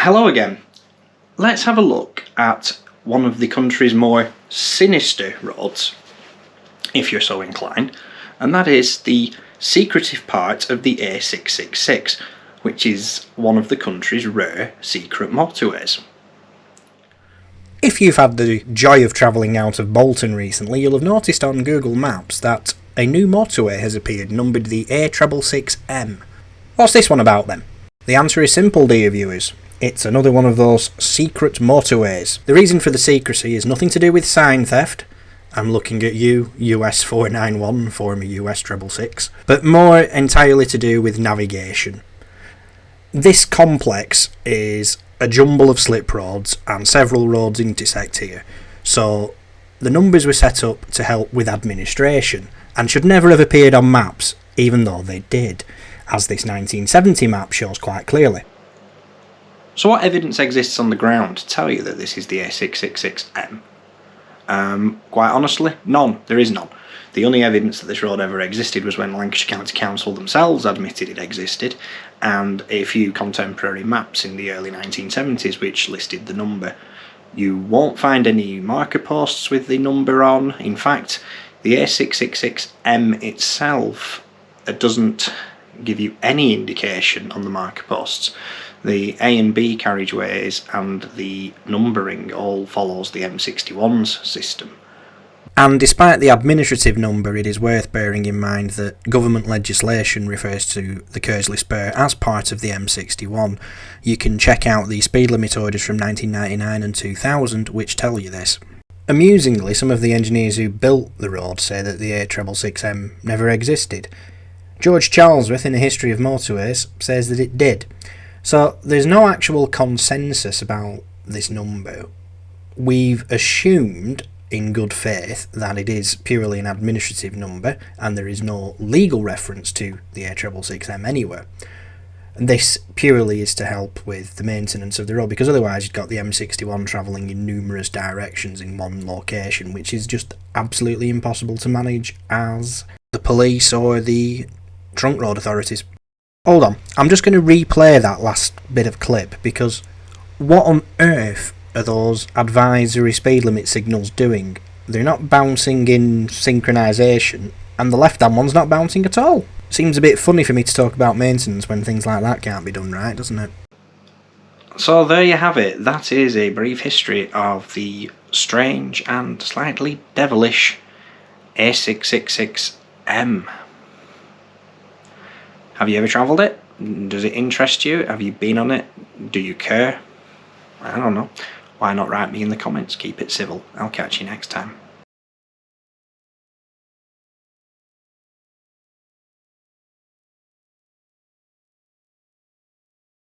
Hello again. Let's have a look at one of the country's more sinister roads, if you're so inclined, and that is the secretive part of the A666, which is one of the country's rare secret motorways. If you've had the joy of travelling out of Bolton recently, you'll have noticed on Google Maps that a new motorway has appeared numbered the A666M. What's this one about then? The answer is simple, dear viewers. It's another one of those secret motorways. The reason for the secrecy is nothing to do with sign theft. I'm looking at you, US 491, former US 666, but more entirely to do with navigation. This complex is a jumble of slip roads and several roads intersect here, so the numbers were set up to help with administration and should never have appeared on maps, even though they did, as this 1970 map shows quite clearly. So what evidence exists on the ground to tell you that this is the A666M? Quite honestly, none. There is none. The only evidence that this road ever existed was when Lancashire County Council themselves admitted it existed, and a few contemporary maps in the early 1970s which listed the number. You won't find any marker posts with the number on. In fact, the A666M itself doesn't give you any indication on the marker posts. The A and B carriageways and the numbering all follows the M61's system. And despite the administrative number, it is worth bearing in mind that government legislation refers to the Kearsley Spur as part of the M61. You can check out the speed limit orders from 1999 and 2000 which tell you this. Amusingly, some of the engineers who built the road say that the A666M never existed. George Charlesworth, in A History of Motorways, says that it did. So there's no actual consensus about this number. We've assumed, in good faith, that it is purely an administrative number and there is no legal reference to the A666M anywhere. And this purely is to help with the maintenance of the road, because otherwise you've got the M61 travelling in numerous directions in one location, which is just absolutely impossible to manage as the police or the trunk road authorities. Hold on, I'm just going to replay that last bit of clip, because what on earth are those advisory speed limit signals doing? They're not bouncing in synchronisation, and the left-hand one's not bouncing at all. Seems a bit funny for me to talk about maintenance when things like that can't be done right, doesn't it? So there you have it. That is a brief history of the strange and slightly devilish A666M. Have you ever travelled it? Does it interest you? Have you been on it? Do you care? I don't know. Why not write me in the comments? Keep it civil. I'll catch you next time.